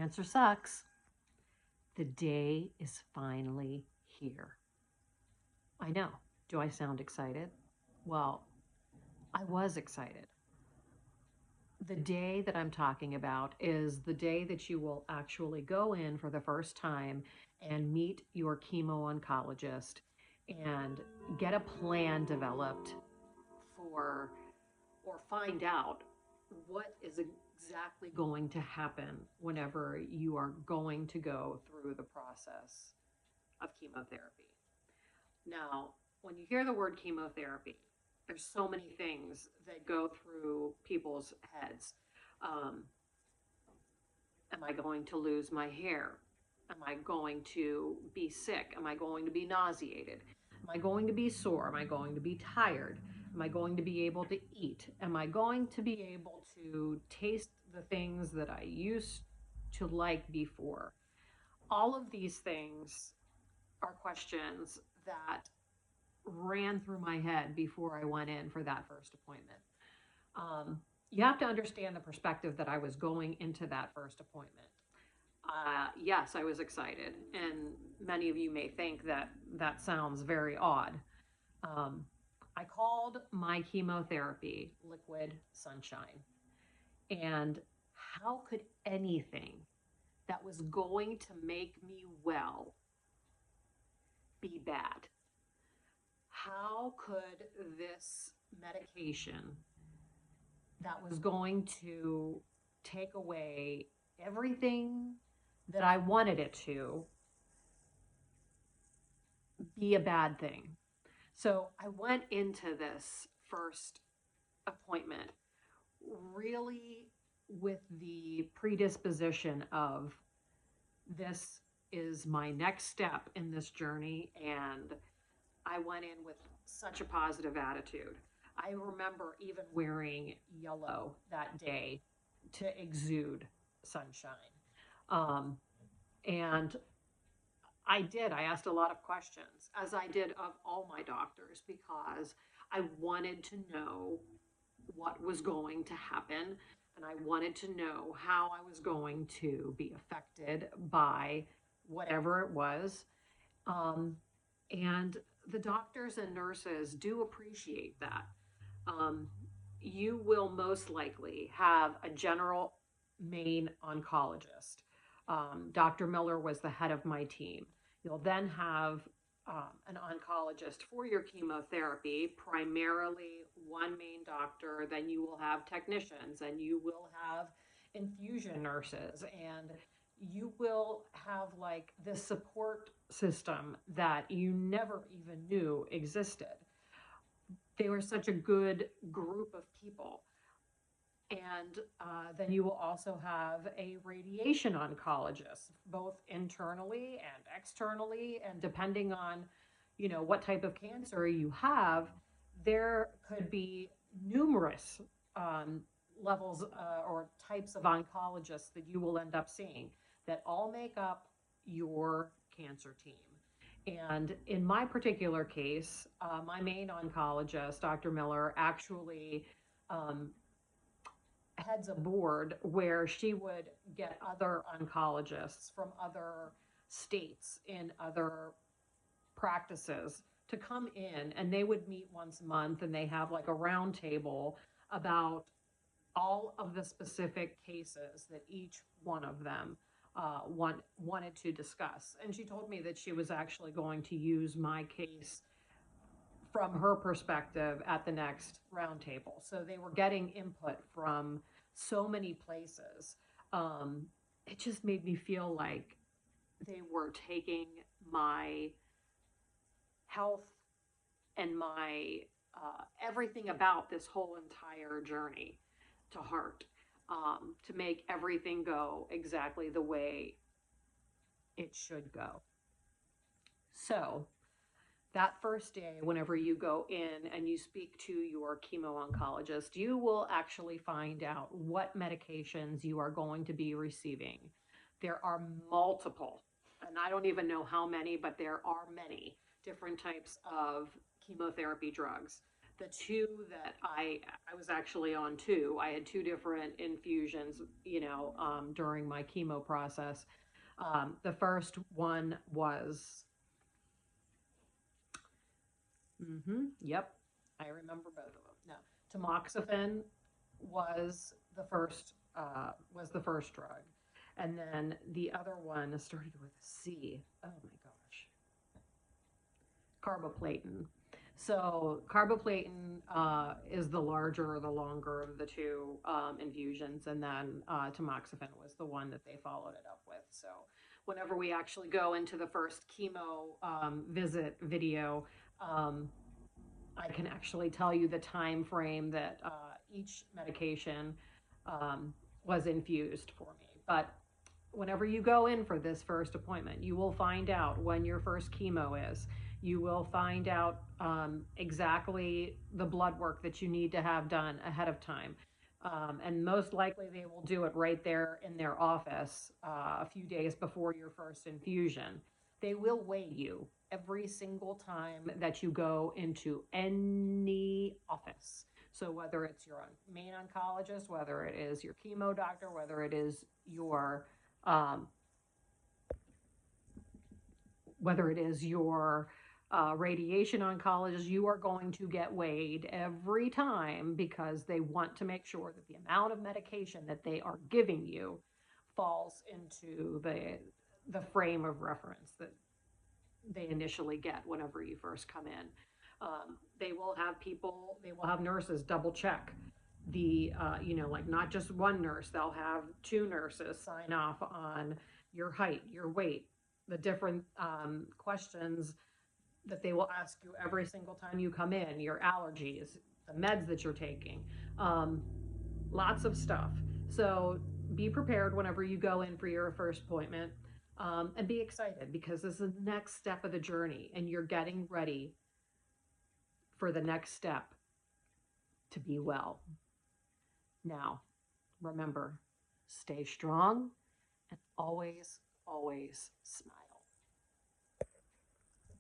Cancer sucks. The day is finally here. I know. Do I sound excited? Well, I was excited. The day that I'm talking about is the day that you will actually go in for the first time and meet your chemo oncologist and get a plan developed for or find out what is exactly going to happen whenever you are going to go through the process of chemotherapy. Now, when you hear the word chemotherapy, there's so many things that go through people's heads. Um, am I going to lose my hair? Am I going to be sick? Am I going to be nauseated? Am I going to be sore? Am I going to be tired? Am I going to be able to eat? Am I going to be able to taste the things that I used to like before? All of these things are questions that ran through my head before I went in for that first appointment. You have to understand the perspective that I was going into that first appointment. Yes, I was excited, and many of you may think that that sounds very odd. Um, I called my chemotherapy liquid sunshine, and how could anything that was going to make me well be bad? How could this medication that was going to take away everything that I wanted it to be a bad thing? So I went into this first appointment really with the predisposition of this is my next step in this journey, and I went in with such a positive attitude. I remember even wearing yellow that day to exude sunshine. Um, and I did. I asked a lot of questions, as I did of all my doctors, because I wanted to know what was going to happen. And I wanted to know how I was going to be affected by whatever it was. Um, and the doctors and nurses do appreciate that. Um, you will most likely have a general main oncologist. Dr. Miller was the head of my team. You'll then have an oncologist for your chemotherapy, primarily one main doctor. Then you will have technicians, and you will have infusion nurses, and you will have like this support system that you never even knew existed. They were such a good group of people. And then you will also have a radiation oncologist, both internally and externally, and depending on, what type of cancer you have, there could be numerous um, levels or types of oncologists that you will end up seeing that all make up your cancer team. And in my particular case, my main oncologist, Dr. Miller, actually um, heads a board where she would get other oncologists from other states in other practices to come in, and they would meet once a month, and they have like a round table about all of the specific cases that each one of them wanted to discuss. And she told me that she was actually going to use my case from her perspective at the next roundtable. So they were getting input from so many places. Um, it just made me feel like they were taking my health and my everything about this whole entire journey to heart, to make everything go exactly the way it should go. So that first day, whenever you go in and you speak to your chemo oncologist, you will actually find out what medications you are going to be receiving. There are multiple, and I don't even know how many, but there are many different types of chemotherapy drugs The two that I was actually on two. I had two different infusions, during my chemo process. The first one was, yep, I remember both of them. No, tamoxifen was the first drug, and then the other one started with a C. Oh my gosh, carboplatin. So carboplatin is the larger or the longer of the two infusions, and then tamoxifen was the one that they followed it up with. So whenever we actually go into the first chemo visit video, um, I can actually tell you the time frame that each medication um, was infused for me. But whenever you go in for this first appointment, you will find out when your first chemo is. You will find out exactly the blood work that you need to have done ahead of time. And most likely they will do it right there in their office a few days before your first infusion. They will weigh you every single time that you go into any office. So whether it's your main oncologist, whether it is your chemo doctor, whether it is your um, radiation oncologist, you are going to get weighed every time because they want to make sure that the amount of medication that they are giving you falls into the frame of reference that they initially get whenever you first come in. They will have nurses double check like not just one nurse, they'll have two nurses sign off on your height, your weight, the different questions that they will ask you every single time you come in, your allergies, the meds that you're taking, um, lots of stuff. So be prepared whenever you go in for your first appointment, and be excited because this is the next step of the journey and you're getting ready for the next step to be well. Now, remember, stay strong and always, always smile.